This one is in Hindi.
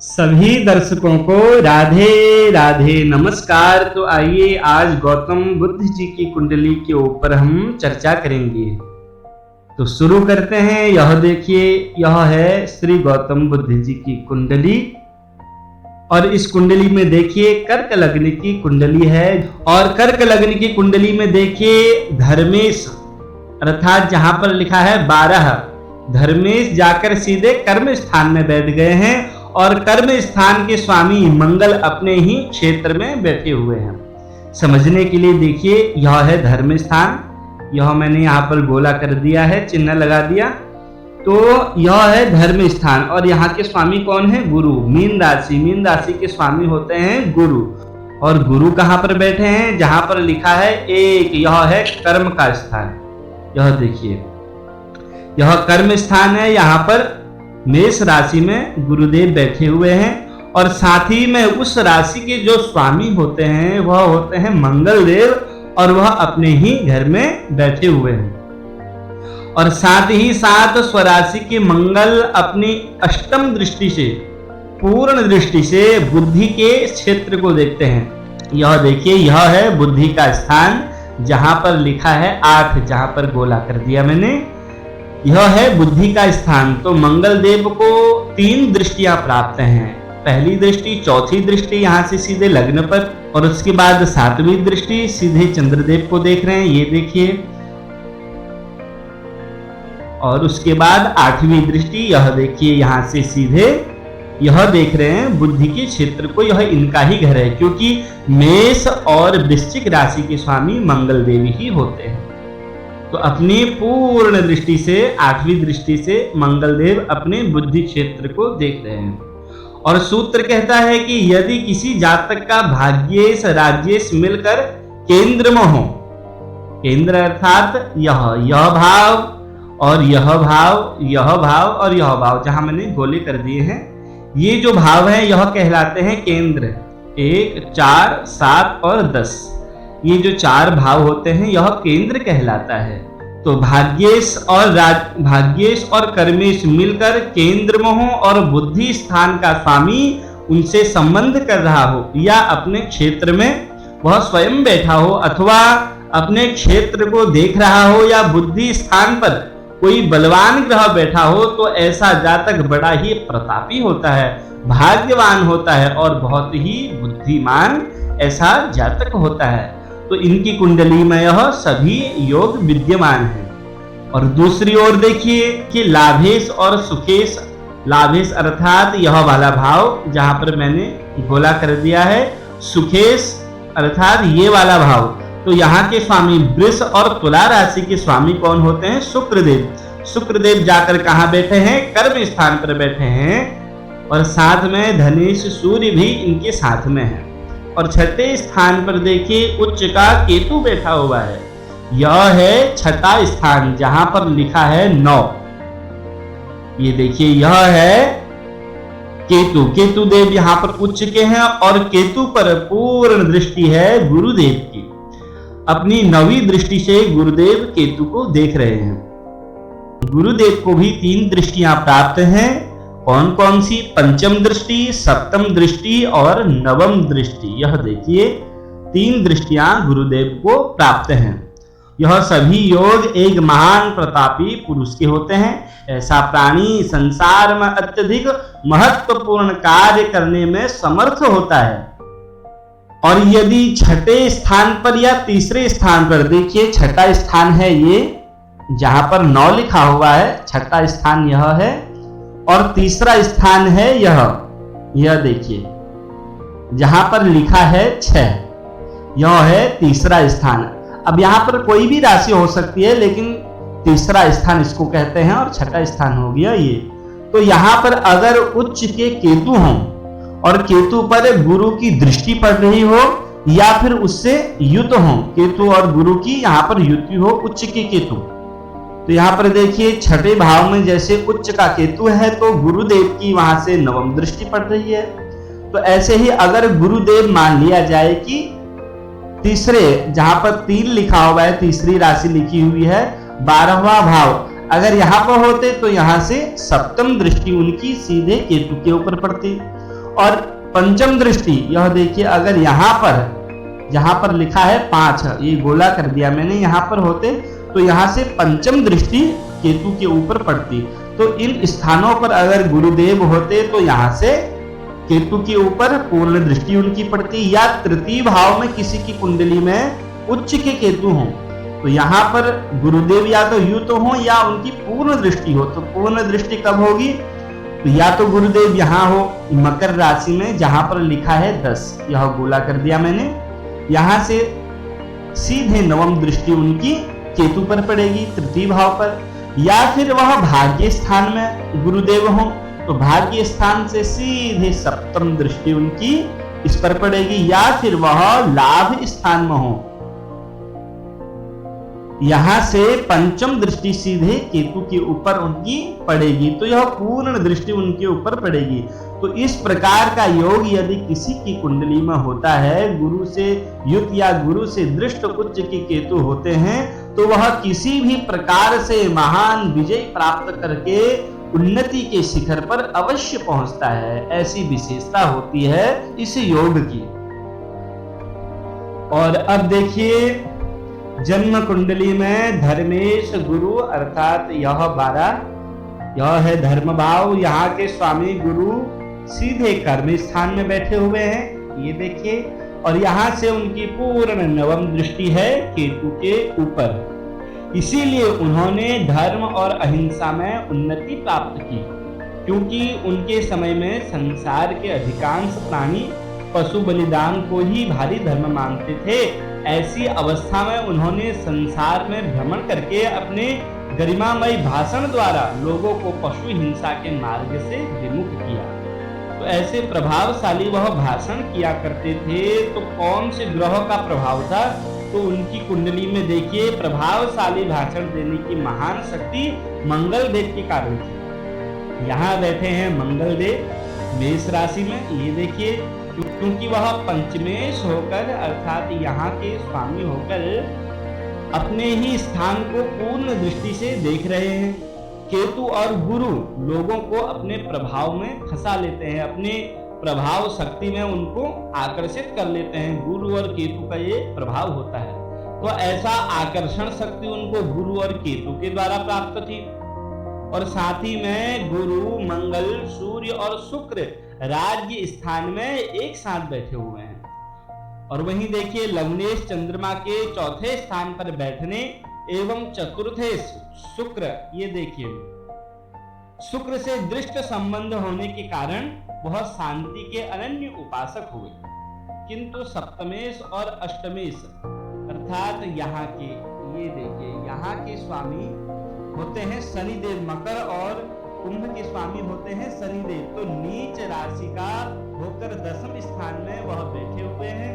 सभी दर्शकों को राधे राधे नमस्कार। तो आइए आज गौतम बुद्ध जी की कुंडली के ऊपर हम चर्चा करेंगे। तो शुरू करते हैं। यह देखिए, यह है श्री गौतम बुद्ध जी की कुंडली और इस कुंडली में देखिए कर्क लग्न की कुंडली है और कर्क लग्न की कुंडली में देखिए धर्मेश अर्थात जहां पर लिखा है 12 धर्मेश जाकर सीधे कर्म स्थान में बैठ गए हैं और कर्म स्थान के स्वामी मंगल अपने ही क्षेत्र में बैठे हुए हैं। समझने के लिए देखिए, यह है धर्म स्थान, यह मैंने यहाँ पर गोला कर दिया है, चिन्ह लगा दिया। तो यह है धर्म स्थान और यहाँ के स्वामी कौन है? गुरु। मीन राशि के स्वामी होते हैं गुरु। और गुरु कहाँ पर बैठे हैं? जहां पर लिखा है 1, यह है कर्म का स्थान। यह देखिए, यह कर्म स्थान है। यहाँ पर मेष राशि में गुरुदेव बैठे हुए हैं और साथ ही में उस राशि के जो स्वामी होते हैं वह होते हैं मंगल देव और वह अपने ही घर में बैठे हुए हैं। और साथ ही साथ स्वराशि के मंगल अपनी अष्टम दृष्टि से, पूर्ण दृष्टि से बुद्धि के क्षेत्र को देखते हैं। यह देखिए, यह है बुद्धि का स्थान जहां पर लिखा है 8, जहां पर गोला कर दिया मैंने। यह है बुद्धि का स्थान। तो मंगल देव को 3 दृष्टियां प्राप्त हैं। पहली दृष्टि, चौथी दृष्टि यहाँ से सीधे लग्न पर और उसके बाद 7वीं दृष्टि सीधे चंद्रदेव को देख रहे हैं, ये देखिए। और उसके बाद 8वीं दृष्टि, यह देखिए, यहाँ से सीधे यह देख रहे हैं बुद्धि के क्षेत्र को। यह इनका ही घर है क्योंकि मेष और वृश्चिक राशि के स्वामी मंगल देव ही होते हैं। तो अपनी पूर्ण दृष्टि से, 8वीं दृष्टि से मंगल देव अपने बुद्धि क्षेत्र को देख रहे हैं। और सूत्र कहता है कि यदि किसी जातक का भाग्येश राजेश मिलकर केंद्र में हो, केंद्र अर्थात यह भाव और यह भाव, यह भाव और यह भाव, जहां मैंने गोले कर दिए हैं, ये जो भाव है यह कहलाते हैं केंद्र। 1, 4, 7 और 10, ये जो 4 भाव होते हैं यह केंद्र कहलाता है। तो भाग्येश और कर्मेश मिलकर केंद्र में हो और बुद्धि स्थान का स्वामी उनसे संबंध कर रहा हो या अपने क्षेत्र में वह स्वयं बैठा हो अथवा अपने क्षेत्र को देख रहा हो या बुद्धि स्थान पर कोई बलवान ग्रह बैठा हो, तो ऐसा जातक बड़ा ही प्रतापी होता है, भाग्यवान होता है और बहुत ही बुद्धिमान ऐसा जातक होता है। तो इनकी कुंडली में यह सभी योग विद्यमान हैं। और दूसरी ओर देखिए कि लाभेश और सुखेश, लाभेश अर्थात यह वाला भाव जहां पर मैंने गोला कर दिया है, सुखेश अर्थात ये वाला भाव। तो यहाँ के स्वामी वृष और तुला राशि के स्वामी कौन होते हैं? शुक्रदेव। शुक्रदेव जाकर कहाँ बैठे हैं? कर्म स्थान पर बैठे हैं और साथ में धनेश सूर्य भी इनके साथ में है। और छठे स्थान पर देखिए उच्च का केतु बैठा हुआ है। यह है छठा स्थान जहां पर लिखा है 9। ये देखिए, यह है केतु। केतु देव यहां पर उच्च के हैं और केतु पर पूर्ण दृष्टि है गुरुदेव की। अपनी 9वीं दृष्टि से गुरुदेव केतु को देख रहे हैं। गुरुदेव को भी 3 दृष्टियां प्राप्त हैं। कौन कौन सी? पंचम दृष्टि, सप्तम दृष्टि और नवम दृष्टि। यह देखिए 3 दृष्टियां गुरुदेव को प्राप्त हैं। यह सभी योग एक महान प्रतापी पुरुष के होते हैं। ऐसा प्राणी संसार में अत्यधिक महत्वपूर्ण कार्य करने में समर्थ होता है। और यदि छठे स्थान पर या तीसरे स्थान पर, देखिए छठा स्थान है ये जहां पर 9 लिखा हुआ है, छठा स्थान यह है और तीसरा स्थान है यह देखिए जहां पर लिखा है 6, यह है तीसरा स्थान। अब यहां पर कोई भी राशि हो सकती है लेकिन तीसरा स्थान इसको कहते हैं और छठा स्थान हो गया ये। तो यहां पर अगर उच्च के केतु हों और केतु पर गुरु की दृष्टि पड़ रही हो या फिर उससे युत हो, केतु और गुरु की यहां पर युति हो, उच्च के केतु, तो यहाँ पर देखिए छठे भाव में जैसे उच्च का केतु है तो गुरुदेव की वहां से 9वीं दृष्टि पड़ रही है। तो ऐसे ही अगर गुरुदेव मान लिया जाए कि तीसरे, जहां पर 3 लिखा हुआ है, तीसरी राशि लिखी हुई है, 12वां भाव, अगर यहाँ पर होते तो यहाँ से सप्तम दृष्टि उनकी सीधे केतु के ऊपर पड़ती। और पंचम दृष्टि यह देखिए, अगर यहाँ पर लिखा है 5, ये गोला कर दिया मैंने, यहाँ पर होते तो यहाँ से पंचम दृष्टि केतु के ऊपर पड़ती। तो इन स्थानों पर अगर गुरुदेव होते तो यहाँ से केतु के ऊपर पूर्ण दृष्टि उनकी पड़ती, या तृतीय भाव में किसी की कुंडली में उच्च के केतु हों तो यहाँ पर गुरुदेव या तो युत तो हो या उनकी पूर्ण दृष्टि हो। तो पूर्ण दृष्टि कब होगी? तो या तो गुरुदेव यहाँ हो मकर राशि में जहां पर लिखा है 10, यह गोला कर दिया मैंने, यहां से सीधे नवम दृष्टि उनकी केतु पर पड़ेगी तृतीय भाव पर, या फिर वह भाग्य स्थान में गुरुदेव हो तो भाग्य स्थान से सीधे सप्तम दृष्टि उनकी इस पर पड़ेगी, या फिर वह लाभ स्थान में हो, यहां से पंचम दृष्टि सीधे केतु के ऊपर उनकी पड़ेगी, तो यह पूर्ण दृष्टि उनके ऊपर पड़ेगी। तो इस प्रकार का योग यदि किसी की कुंडली में होता है, गुरु से युक्त या गुरु से दृष्ट उच्च के केतु होते हैं, तो वह किसी भी प्रकार से महान विजय प्राप्त करके उन्नति के शिखर पर अवश्य पहुंचता है। ऐसी विशेषता होती है इस योग की। और अब देखिए जन्म कुंडली में धर्मेश गुरु अर्थात यह 12, यह है धर्म भाव, यहाँ के स्वामी गुरु सीधे कर्म स्थान में बैठे हुए हैं, ये देखिए, और यहाँ से उनकी पूर्ण नवम दृष्टि है केतु के ऊपर। इसीलिए उन्होंने धर्म और अहिंसा में उन्नति प्राप्त की, क्योंकि उनके समय में संसार के अधिकांश प्राणी पशु बलिदान को ही भारी धर्म मानते थे। ऐसी अवस्था में उन्होंने संसार में भ्रमण करके अपने गरिमामय भाषण द्वारा लोगों को पशु हिंसा के मार्ग से विमुख किया। तो ऐसे प्रभावशाली वह भाषण किया करते थे। तो कौन से ग्रह का प्रभाव था? तो उनकी कुंडली में देखिए प्रभावशाली भाषण देने की महान शक्ति मंगल देव के कारण थी। यहाँ बैठे हैं मंगल देव मेष राशि में, ये देखिए, क्योंकि वह पंचमेश होकर अर्थात यहाँ के स्वामी होकर अपने ही स्थान को पूर्ण दृष्टि से देख रहे हैं। केतु और गुरु लोगों को अपने प्रभाव में फंसा लेते हैं, अपने प्रभाव शक्ति में उनको आकर्षित कर लेते हैं। गुरु और केतु का ये प्रभाव होता है। तो ऐसा आकर्षण शक्ति उनको गुरु और केतु के द्वारा प्राप्त थी। और साथ ही में गुरु, मंगल, सूर्य और शुक्र राज्य स्थान में एक साथ बैठे हुए हैं। और वहीं देखिए लग्नेश चंद्रमा के चौथे स्थान पर बैठने एवं चतुर्थेश शुक्र, ये देखिए शुक्र से दृष्ट संबंध होने के कारण वह शांति के अनन्य उपासक हुए। किंतु सप्तमेश और अष्टमेश अर्थात यहाँ के, ये देखिए यहाँ के स्वामी होते हैं शनिदेव, मकर और कुंभ के स्वामी होते हैं शनिदेव। तो नीच राशि का होकर 10वें स्थान में वह बैठे हुए हैं।